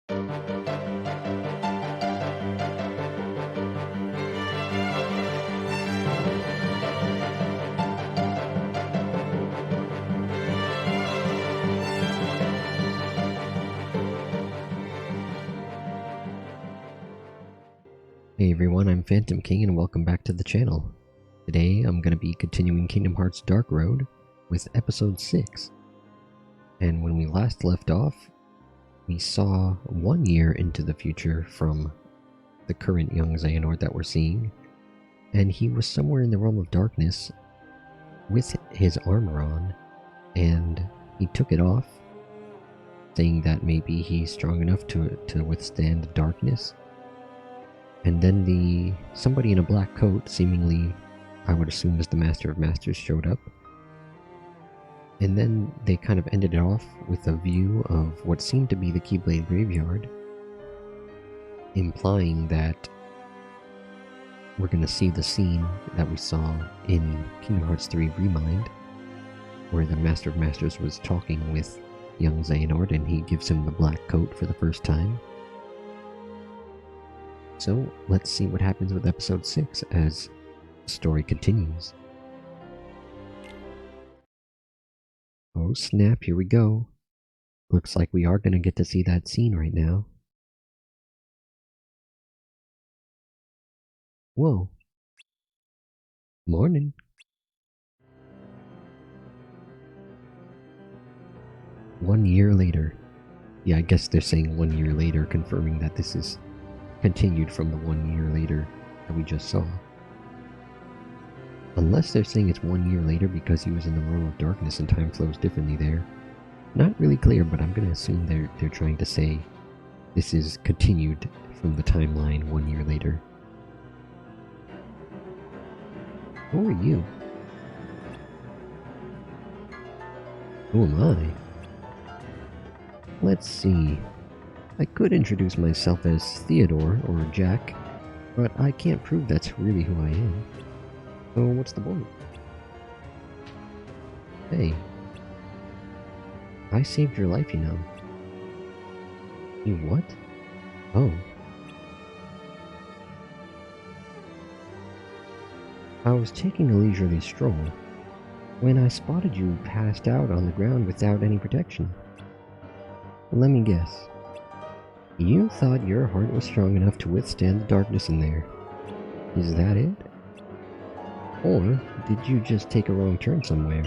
Hey everyone, I'm Phantom King and welcome back to the channel. Today I'm going to be continuing Kingdom Hearts Dark Road with episode 6. And when we last left off, we saw 1 year into the future from the current young Xehanort that we're seeing. And he was somewhere in the realm of darkness with his armor on, and he took it off, saying that maybe he's strong enough to withstand darkness. And then somebody in a black coat, seemingly, I would assume as the Master of Masters, showed up. And then they kind of ended it off with a view of what seemed to be the Keyblade Graveyard, implying that we're going to see the scene that we saw in Kingdom Hearts 3 Remind, where the Master of Masters was talking with young Xehanort and he gives him the black coat for the first time. So, let's see what happens with episode 6 as the story continues. Oh snap, here we go. Looks like we are going to get to see that scene right now. Whoa. Morning. One year later. Yeah, I guess they're saying 1 year later, confirming that this is continued from the 1 year later that we just saw. Unless they're saying it's 1 year later because he was in the realm of darkness and time flows differently there. Not really clear, but I'm going to assume they're trying to say this is continued from the timeline 1 year later. Who are you? Who am I? Let's see. I could introduce myself as Theodore or Jack, but I can't prove that's really who I am. So what's the point? Hey. I saved your life, you know. You what? Oh. I was taking a leisurely stroll when I spotted you passed out on the ground without any protection. Let me guess. You thought your heart was strong enough to withstand the darkness in there. Is that it? Or did you just take a wrong turn somewhere?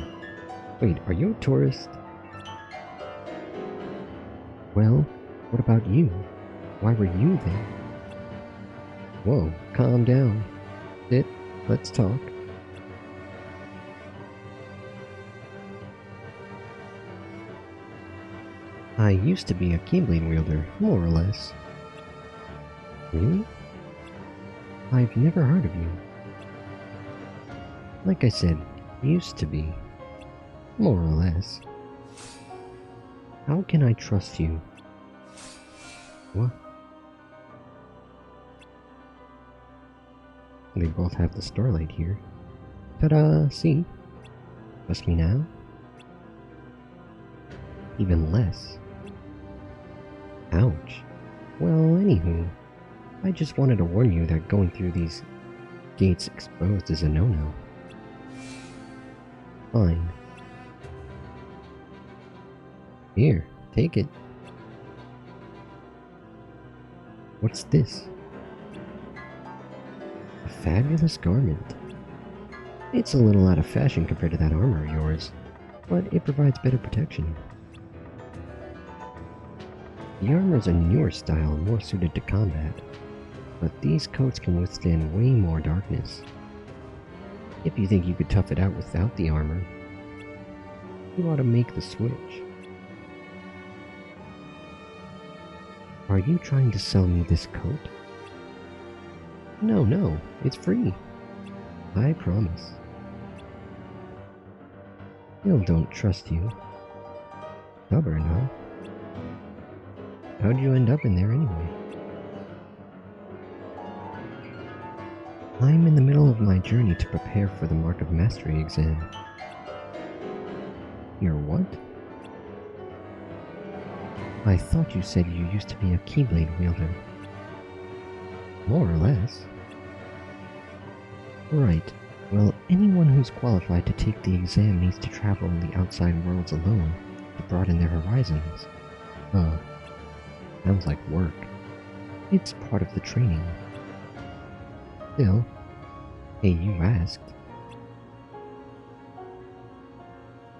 Wait, are you a tourist? Well, what about you? Why were you there? Whoa, calm down. Sit, let's talk. I used to be a Keyblade wielder, more or less. Really? I've never heard of you. Like I said, used to be. More or less. How can I trust you? What? They both have the starlight here. Ta-da! See? Trust me now? Even less. Ouch. Well, anywho, I just wanted to warn you that going through these gates exposed is a no-no. Fine. Here, take it. What's this? A fabulous garment. It's a little out of fashion compared to that armor of yours, but it provides better protection. The armor is a newer style, more suited to combat, but these coats can withstand way more darkness. If you think you could tough it out without the armor, you ought to make the switch. Are you trying to sell me this coat? No, it's free. I promise. Still don't trust you. Stubborn, huh? How'd you end up in there anyway? I'm in the middle of my journey to prepare for the Mark of Mastery exam. Your what? I thought you said you used to be a Keyblade wielder. More or less. Right. Well, anyone who's qualified to take the exam needs to travel in the outside worlds alone to broaden their horizons. Sounds like work. It's part of the training. Still, hey, you asked.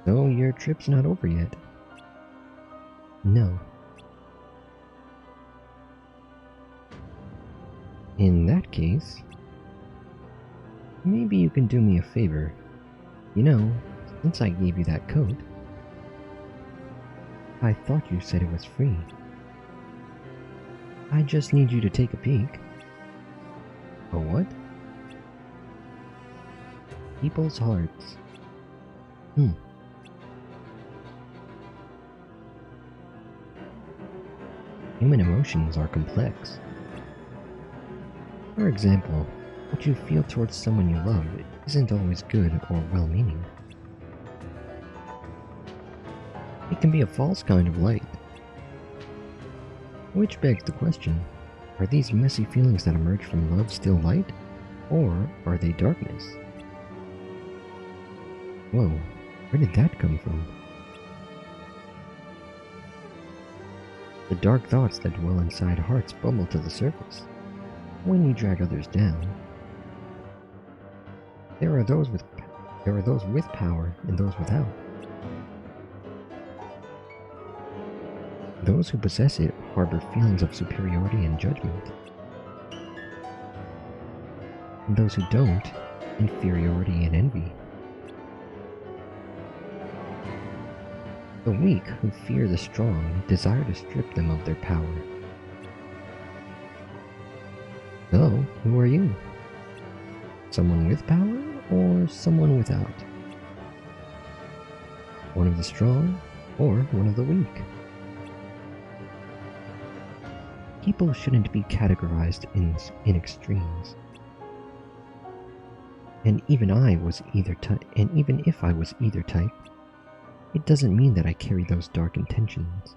So your trip's not over yet? No. In that case, maybe you can do me a favor. You know, since I gave you that coat, I thought you said it was free. I just need you to take a peek. A what? People's hearts. Human emotions are complex. For example, what you feel towards someone you love isn't always good or well-meaning. It can be a false kind of light. Which begs the question, are these messy feelings that emerge from love still light, or are they darkness? Whoa, where did that come from? The dark thoughts that dwell inside hearts bubble to the surface when we drag others down. There are those with power and those without. Those who possess it harbor feelings of superiority and judgment. And those who don't, inferiority and envy. The weak who fear the strong desire to strip them of their power. So, who are you? Someone with power or someone without? One of the strong or one of the weak? People shouldn't be categorized in extremes. And even if I was either type, it doesn't mean that I carry those dark intentions.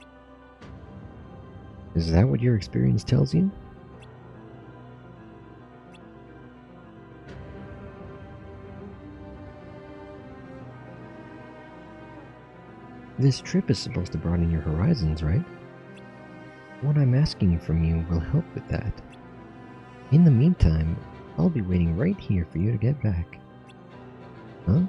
Is that what your experience tells you? This trip is supposed to broaden your horizons, right? What I'm asking from you will help with that. In the meantime, I'll be waiting right here for you to get back. Huh?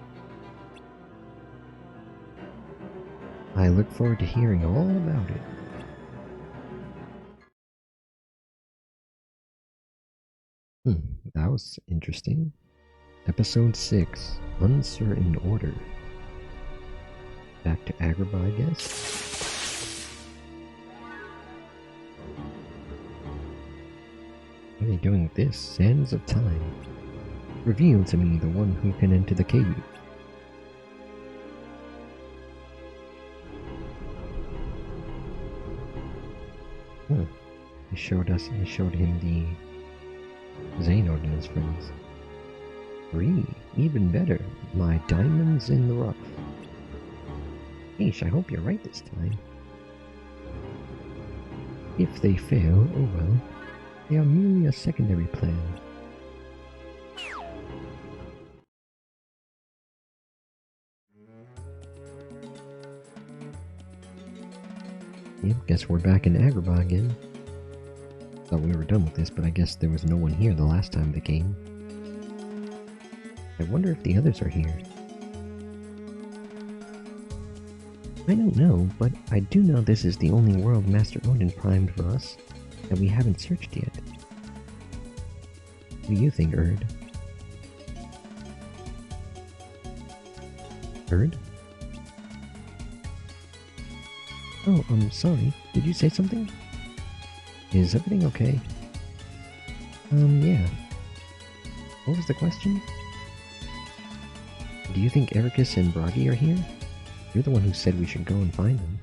I look forward to hearing all about it. That was interesting. Episode 6, Uncertain Order. Back to Agrabah, I guess? What are they doing with this? Sands of Time. Reveal to me the one who can enter the cave. He showed him the Xehanort and his friends. 3, even better. My diamonds in the rough. Yeesh, I hope you're right this time. If they fail, oh well. They are merely a secondary plan. Yep, guess we're back in Agrabah again. Thought we were done with this, but I guess there was no one here the last time they came. I wonder if the others are here. I don't know, but I do know this is the only world Master Odin primed for us that we haven't searched yet. What do you think, Erd? Erd? Oh, I'm sorry. Did you say something? Is everything okay? Yeah. What was the question? Do you think Ericus and Bragi are here? You're the one who said we should go and find them.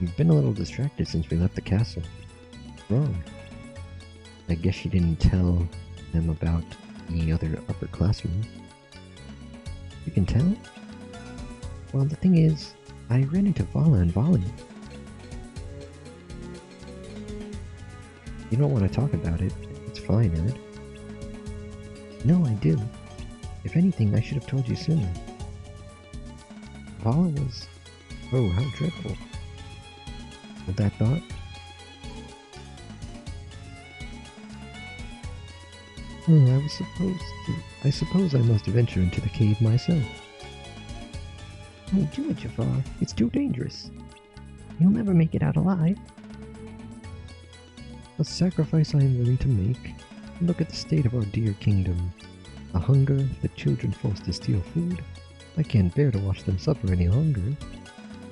You've been a little distracted since we left the castle. What's wrong? I guess you didn't tell them about the other upperclassmen. You can tell? Well, the thing is, I ran into Vala and Valen. You don't want to talk about it. It's fine, Erd. No, I do. If anything, I should have told you sooner. Vala was... Oh, how dreadful. With that thought? Oh, I suppose I must venture into the cave myself. Don't do it, Jafar. It's too dangerous. You'll never make it out alive. A sacrifice I am willing to make. Look at the state of our dear kingdom. The hunger, the children forced to steal food. I can't bear to watch them suffer any longer.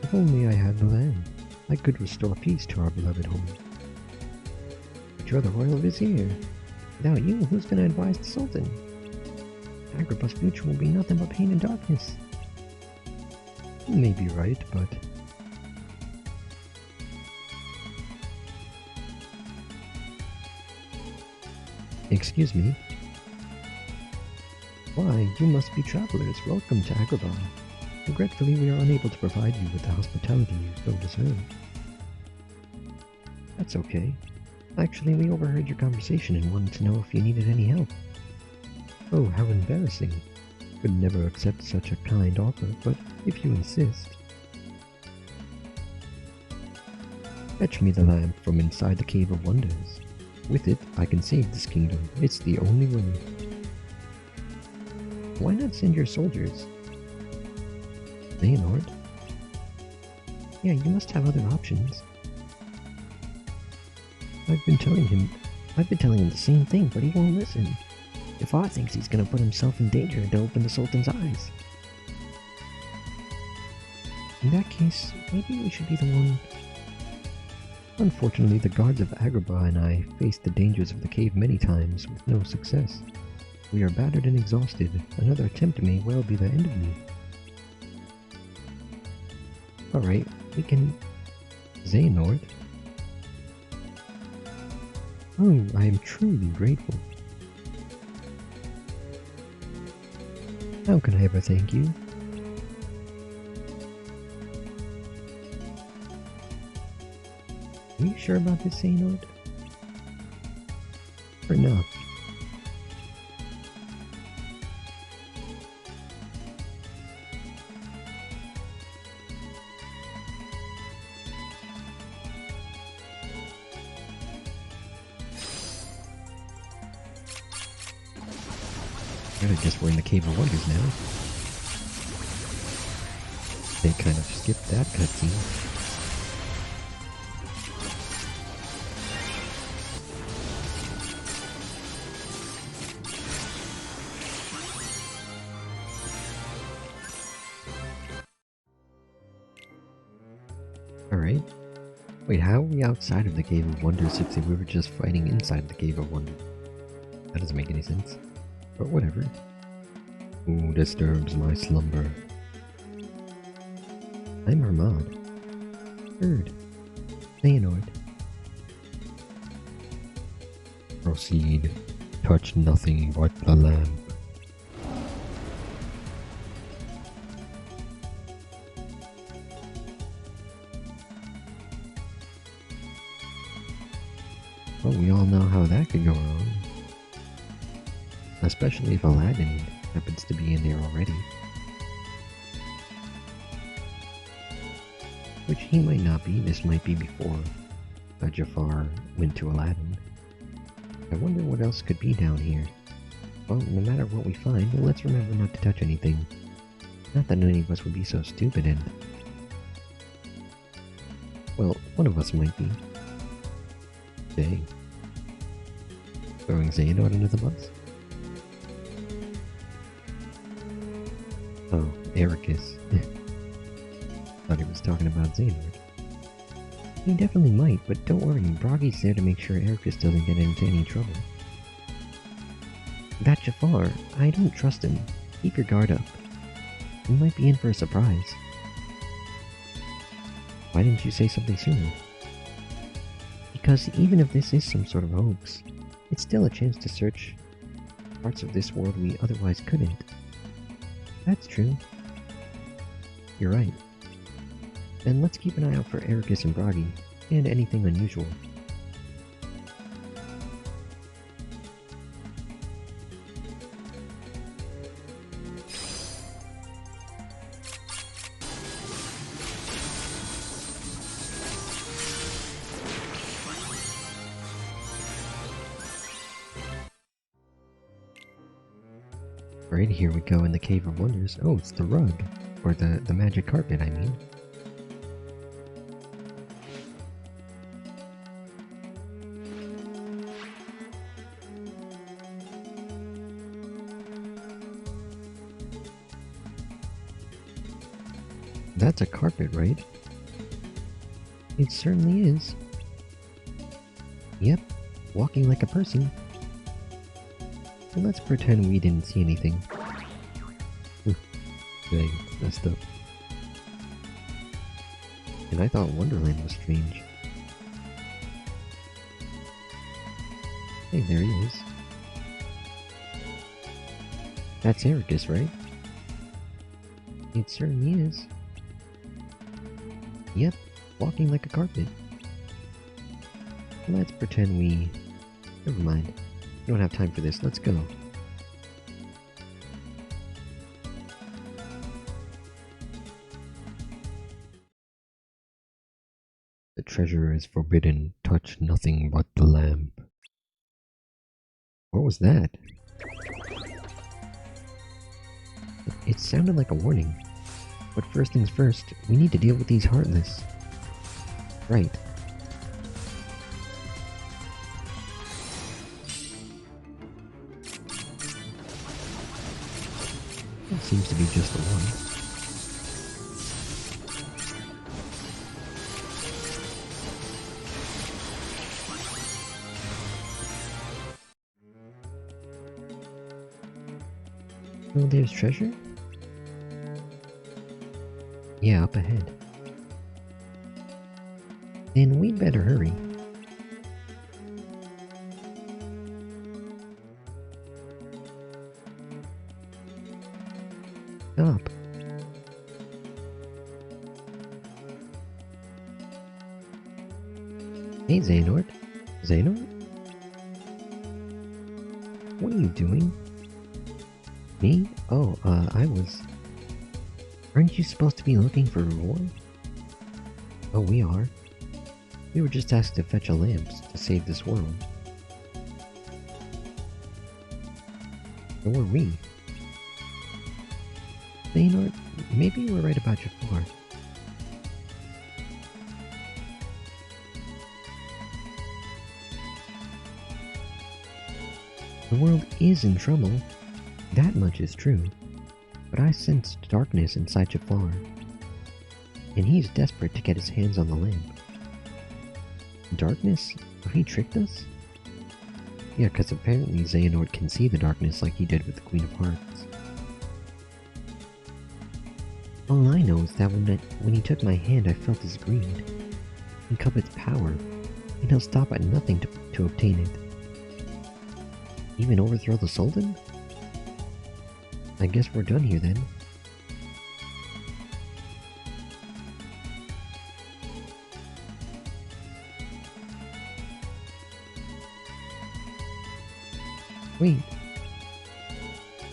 If only I had the land, I could restore peace to our beloved home. But you're the royal vizier. Without you, who's going to advise the Sultan? Agrabah's future will be nothing but pain and darkness. You may be right, but... Excuse me? Why, you must be travelers. Welcome to Agrabah. Regretfully, we are unable to provide you with the hospitality you so deserve. That's okay. Actually, we overheard your conversation and wanted to know if you needed any help. Oh, how embarrassing. Could never accept such a kind offer, but if you insist... Fetch me the lamp from inside the Cave of Wonders. With it, I can save this kingdom. It's the only way. Why not send your soldiers? Xehanort? Yeah, you must have other options. I've been telling him the same thing, but he won't listen. Jafar thinks he's gonna put himself in danger to open the Sultan's eyes. In that case, maybe we should be the one... Unfortunately, the guards of Agrabah and I faced the dangers of the cave many times with no success. We are battered and exhausted. Another attempt may well be the end of me. Alright, we can... Xehanort? Oh, I am truly grateful. How can I ever thank you? Are you sure about this, Xehanort? Or not? I guess we're in the Cave of Wonders now. They kind of skipped that cutscene. Alright. Wait, how are we outside of the Cave of Wonders if we were just fighting inside the Cave of Wonders? That doesn't make any sense. But whatever. Who disturbs my slumber? I'm Hermod. Erd. Xehanort. Proceed. Touch nothing but the lamp. Well, we all know how that could go wrong. Especially if Aladdin happens to be in there already. Which he might not be. This might be before Jafar went to Aladdin. I wonder what else could be down here. Well, no matter what we find, let's remember not to touch anything. Not that any of us would be so stupid and... Well, one of us might be. Dang. Throwing Xehanort under the bus? Oh, Ericus. Thought he was talking about Xehanort. He definitely might, but don't worry, Broggy's there to make sure Ericus doesn't get into any trouble. That Jafar, I don't trust him. Keep your guard up. We might be in for a surprise. Why didn't you say something sooner? Because even if this is some sort of hoax, it's still a chance to search parts of this world we otherwise couldn't. That's true. You're right. And let's keep an eye out for Ericus and Bragi, and anything unusual. Right, here we go in the Cave of Wonders. Oh, it's the rug. Or the magic carpet, I mean. That's a carpet, right? It certainly is. Yep, walking like a person. Well, let's pretend we didn't see anything. Dang, messed up. And I thought Wonderland was strange. Hey, there he is. That's Ericus, right? It certainly is. Yep, walking like a carpet. Let's pretend we... Never mind. We don't have time for this. Let's go. The treasure is forbidden. Touch nothing but the lamp. What was that? It sounded like a warning. But first things first, we need to deal with these Heartless. Right. That seems to be just the one. Oh, there's treasure? Yeah, up ahead. Then we'd better hurry. Stop. Hey, Xehanort. Xehanort? What are you doing? Me? Oh, I was... Aren't you supposed to be looking for reward? Oh, we are. We were just asked to fetch a lamp to save this world. So were we. Xehanort, maybe you were right about Jafar. The world is in trouble. That much is true. But I sensed darkness inside Jafar. And he's desperate to get his hands on the lamp. Darkness? Oh, he tricked us? Yeah, because apparently Xehanort can see the darkness like he did with the Queen of Hearts. All I know is that when he took my hand I felt his greed. He covets power, and he'll stop at nothing to obtain it. Even overthrow the Sultan? I guess we're done here then. Wait.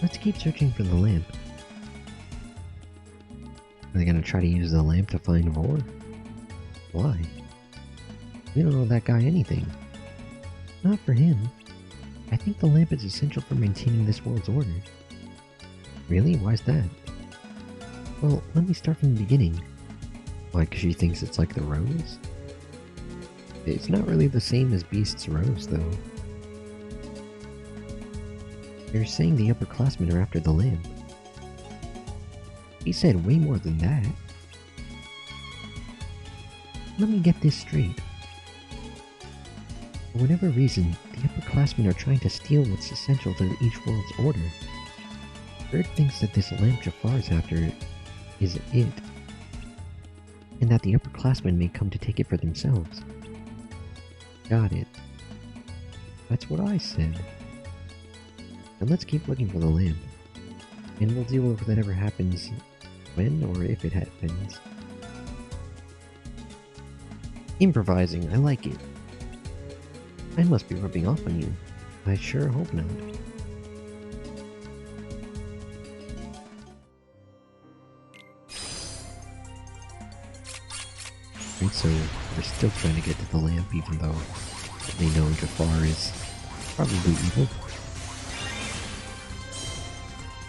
Let's keep searching for the lamp. Are they gonna try to use the lamp to find Roar? Why? We don't owe that guy anything. Not for him. I think the lamp is essential for maintaining this world's order. Really? Why's that? Well, let me start from the beginning. Why, 'cause she thinks it's like the rose? It's not really the same as Beast's rose, though. You're saying the upperclassmen are after the lamp. He said way more than that. Let me get this straight. For whatever reason, the upperclassmen are trying to steal what's essential to each world's order. Bird thinks that this lamp Jafar's after is it, and that the upperclassmen may come to take it for themselves. Got it. That's what I said. Now let's keep looking for the lamp, and we'll deal with whatever happens when or if it happens. Improvising, I like it. I must be rubbing off on you. I sure hope not. And so, we're still trying to get to the lamp even though they know Jafar is probably evil.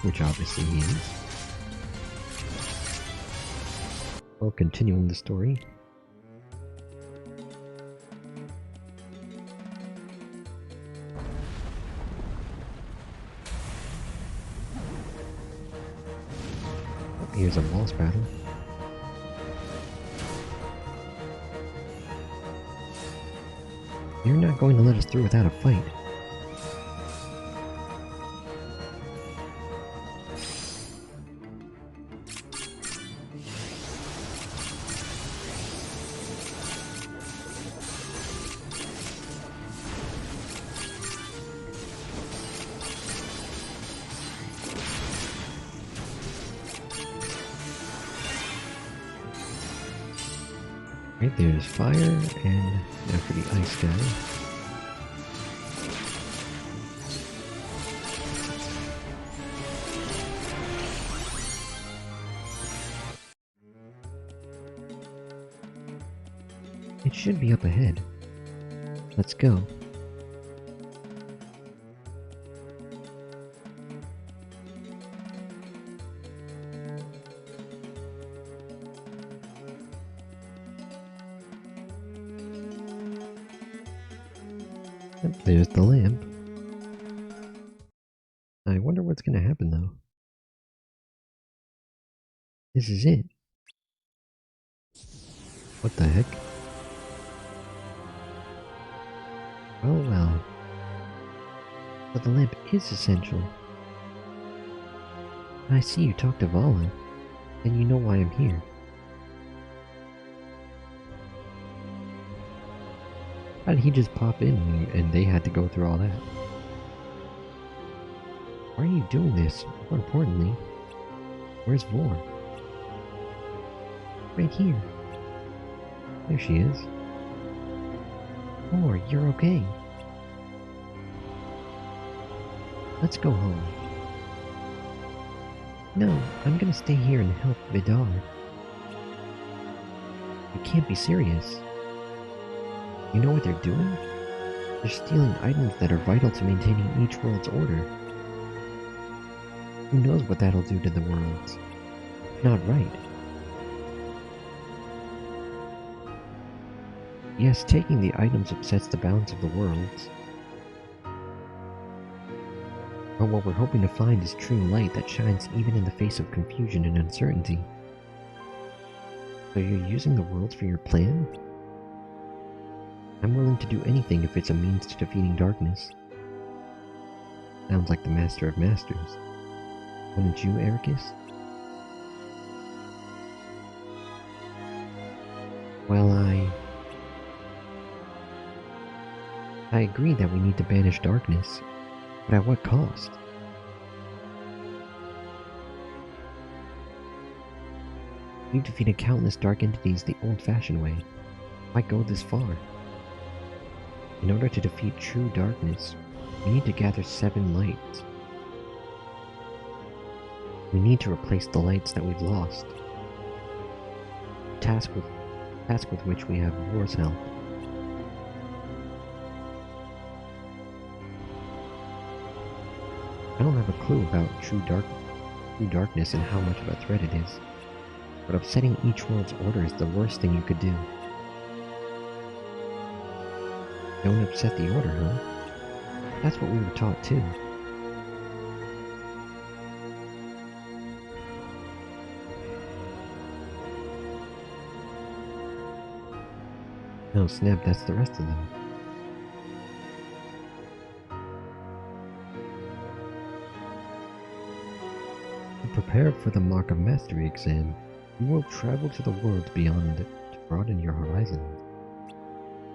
Which obviously he is. Well, continuing the story. Here's a boss battle. You're not going to let us through without a fight. Right, there's fire, and now for the ice guy. It should be up ahead. Let's go. There's the lamp. I wonder what's gonna happen though. This is it. What the heck? Oh well. But the lamp is essential. I see you talked to Vala, and you know why I'm here. How did he just pop in and they had to go through all that? Why are you doing this? More importantly, where's Vor? Right here. There she is. Vor, you're okay. Let's go home. No, I'm gonna stay here and help Vidar. You can't be serious. You know what they're doing? They're stealing items that are vital to maintaining each world's order. Who knows what that'll do to the worlds? Not right. Yes, taking the items upsets the balance of the worlds. But what we're hoping to find is true light that shines even in the face of confusion and uncertainty. So you're using the worlds for your plan? I'm willing to do anything if it's a means to defeating darkness. Sounds like the Master of Masters. Wouldn't you, Ericus? Well, I agree that we need to banish darkness, but at what cost? We've defeated countless dark entities the old-fashioned way. Why go this far? In order to defeat true darkness, we need to gather 7 lights. We need to replace the lights that we've lost. Task with which we have War's help. I don't have a clue about true darkness and how much of a threat it is, but upsetting each world's order is the worst thing you could do. Don't upset the order, huh? That's what we were taught too. No, snap, that's the rest of them. To prepare for the Mark of Mastery exam, you will travel to the world beyond it to broaden your horizons.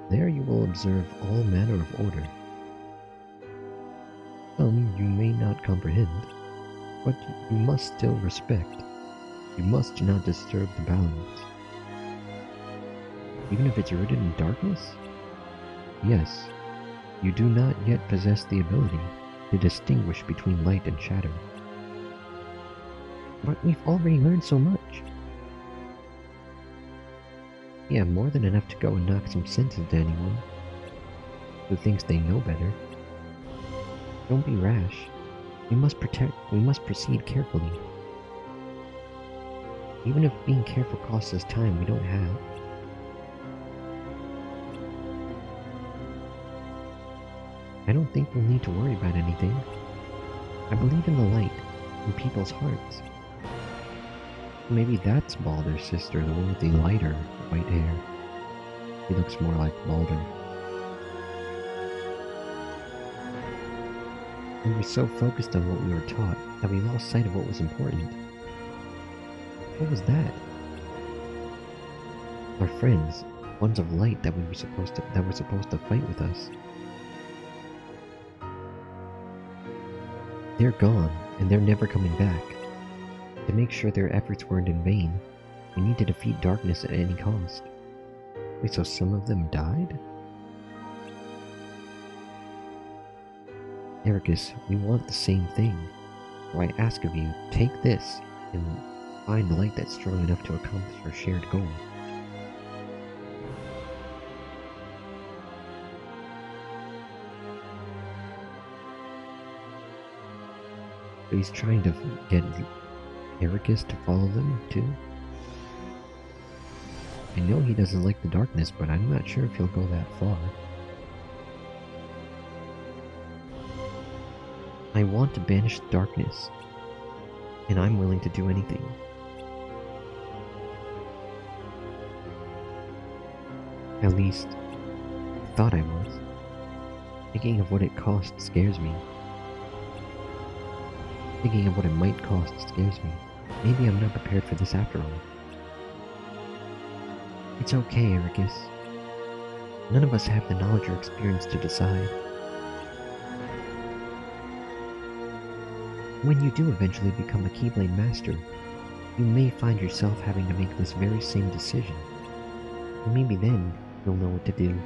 There you will observe all manner of order. Some you may not comprehend, but you must still respect. You must not disturb the balance. Even if it's rooted in darkness? Yes, you do not yet possess the ability to distinguish between light and shadow. But we've already learned so much. Yeah, more than enough to go and knock some sense into anyone who thinks they know better. Don't be rash. We must proceed carefully. Even if being careful costs us time we don't have. I don't think we'll need to worry about anything. I believe in the light in people's hearts. Maybe that's Baldur's sister, the one with the lighter white hair. He looks more like Baldur. We were so focused on what we were taught that we lost sight of what was important. What was that? Our friends, ones of light that were supposed to fight with us. They're gone, and they're never coming back. To make sure their efforts weren't in vain, we need to defeat darkness at any cost. Wait, so some of them died? Ericus, we want the same thing. So I ask of you, take this and find light that's strong enough to accomplish our shared goal. So he's trying to get Ericus to follow them too? I know he doesn't like the darkness, but I'm not sure if he'll go that far. I want to banish darkness, and I'm willing to do anything. At least, I thought I was. Thinking of what it cost scares me. Thinking of what it might cost scares me. Maybe I'm not prepared for this after all. It's okay, Ericus. None of us have the knowledge or experience to decide. When you do eventually become a Keyblade Master, you may find yourself having to make this very same decision. And maybe then, you'll know what to do.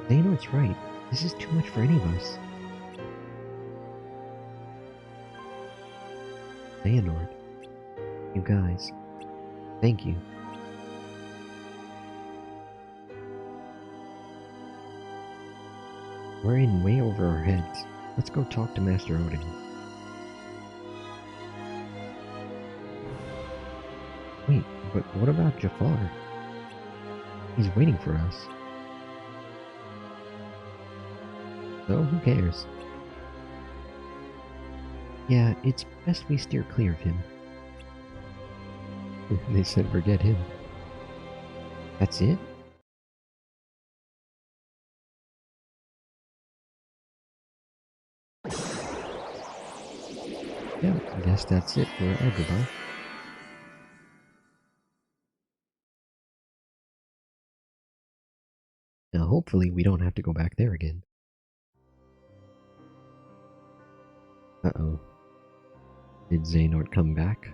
Xehanort's right. This is too much for any of us. Xehanort. You guys. Thank you. We're in way over our heads. Let's go talk to Master Odin. Wait, but what about Jafar? He's waiting for us. So, who cares? Yeah, it's best we steer clear of him. They said forget him. That's it? Yeah, I guess that's it for Agrabah. Now hopefully we don't have to go back there again. Uh-oh. Did Xehanort come back?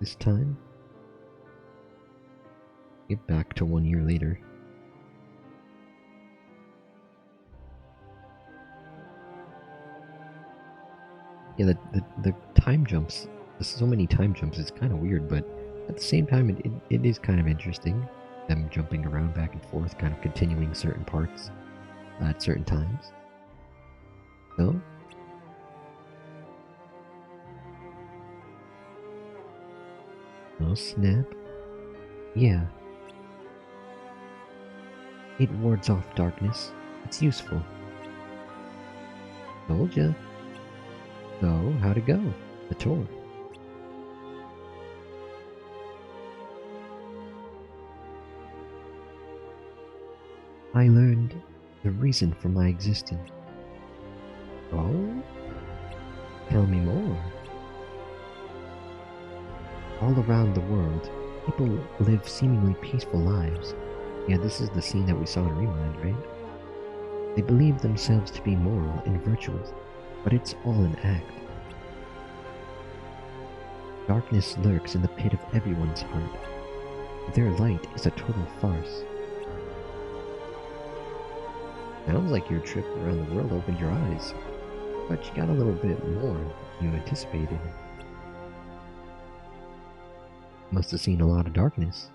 This time? Get back to 1 year later. Yeah, the time jumps, so many time jumps, it's kind of weird, but at the same time it is kind of interesting. Them jumping around back and forth, kind of continuing certain parts at certain times. So? Oh snap. Yeah. It wards off darkness. It's useful. Told ya. So, how'd it go? The tour. I learned the reason for my existence. Oh? Tell me more. All around the world, people live seemingly peaceful lives. Yeah, this is the scene that we saw in Rewind, right? They believe themselves to be moral and virtuous, but it's all an act. Darkness lurks in the pit of everyone's heart. Their light is a total farce. Sounds like your trip around the world opened your eyes, but you got a little bit more than you anticipated. Must have seen a lot of darkness.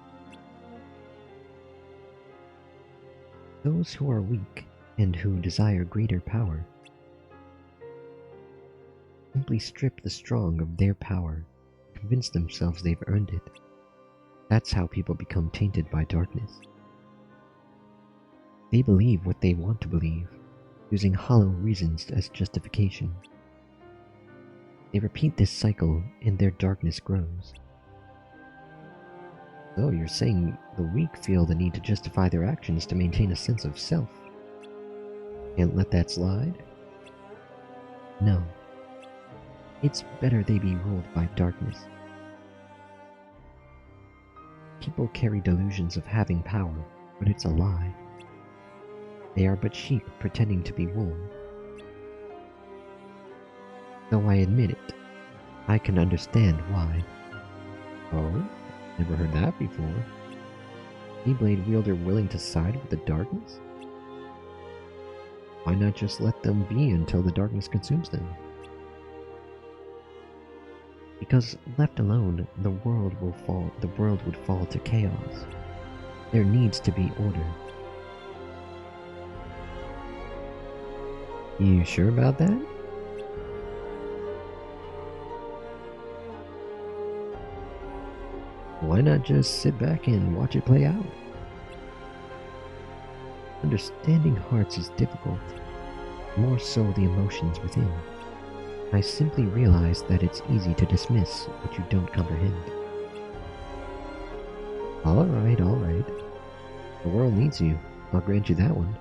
Those who are weak and who desire greater power simply strip the strong of their power, convince themselves they've earned it. That's how people become tainted by darkness. They believe what they want to believe, using hollow reasons as justification. They repeat this cycle and their darkness grows. So you're saying the weak feel the need to justify their actions to maintain a sense of self. Can't let that slide? No. It's better they be ruled by darkness. People carry delusions of having power, but it's a lie. They are but sheep pretending to be wool. Though I admit it, I can understand why. Oh? Never heard that before. Keyblade wielder willing to side with the darkness? Why not just let them be until the darkness consumes them? Because left alone, the world would fall to chaos. There needs to be order. You sure about that? Why not just sit back and watch it play out? Understanding hearts is difficult, more so the emotions within. I simply realize that it's easy to dismiss what you don't comprehend. Alright. The world needs you. I'll grant you that one.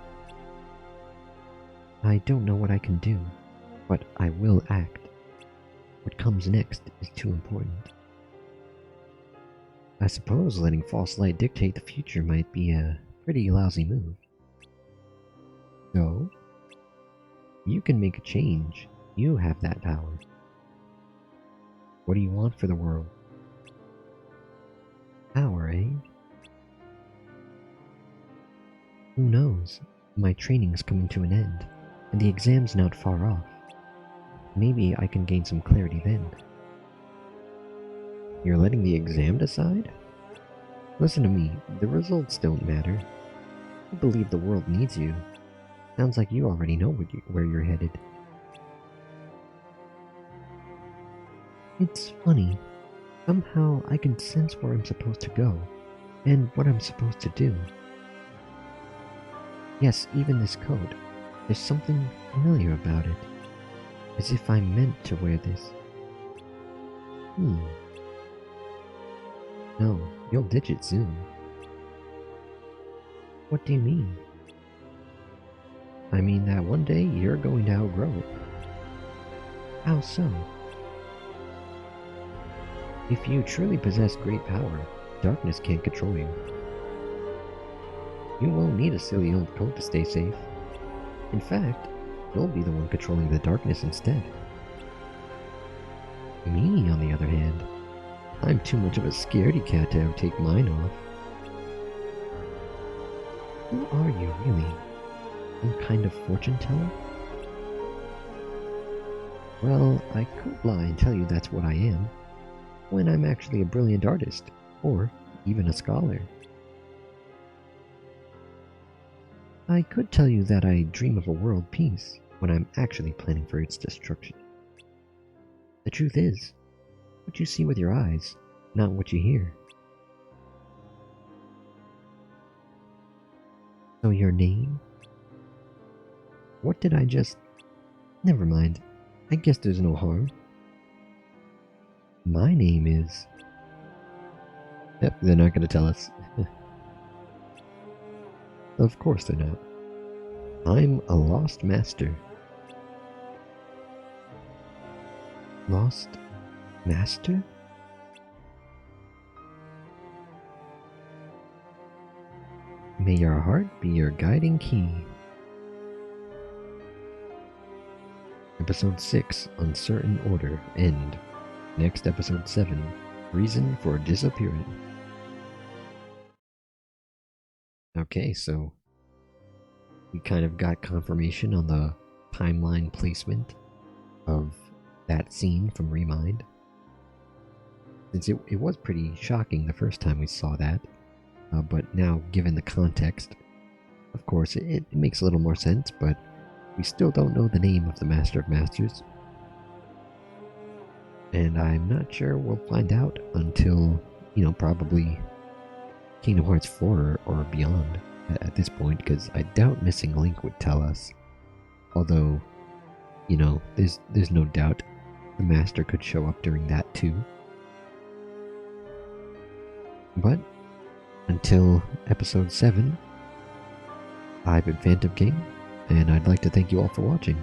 I don't know what I can do, but I will act. What comes next is too important. I suppose letting false light dictate the future might be a pretty lousy move. So, you can make a change. You have that power. What do you want for the world? Power, eh? Who knows? My training's coming to an end, and the exam's not far off. Maybe I can gain some clarity then. You're letting the exam decide? Listen to me, the results don't matter. You believe the world needs you. Sounds like you already know where you're headed. It's funny. Somehow I can sense where I'm supposed to go, and what I'm supposed to do. Yes, even this coat. There's something familiar about it. As if I'm meant to wear this. No, you'll ditch it soon. What do you mean? I mean that one day you're going to outgrow it. How so? If you truly possess great power, darkness can't control you. You won't need a silly old coat to stay safe. In fact, you'll be the one controlling the darkness instead. Me, on the other hand, I'm too much of a scaredy cat to ever take mine off. Who are you, really? Some kind of fortune teller? Well, I could lie and tell you that's what I am, when I'm actually a brilliant artist, or even a scholar. I could tell you that I dream of a world peace, when I'm actually planning for its destruction. The truth is, what you see with your eyes, not what you hear. So your name? What did I just... Never mind. I guess there's no harm. My name is... Yep, they're not going to tell us. Of course they're not. I'm a lost master. Lost master? May your heart be your guiding key. Episode 6, Uncertain Order, End. Next, episode 7, Reason for Disappearing. Okay, so we kind of got confirmation on the timeline placement of that scene from Remind. Since it was pretty shocking the first time we saw that, but now given the context, of course, it makes a little more sense, but we still don't know the name of the Master of Masters. And I'm not sure we'll find out until, probably Kingdom Hearts 4 or beyond at this point, because I doubt Missing Link would tell us. Although, there's no doubt the Master could show up during that too. But until episode 7, I've been Phantom King, and I'd like to thank you all for watching.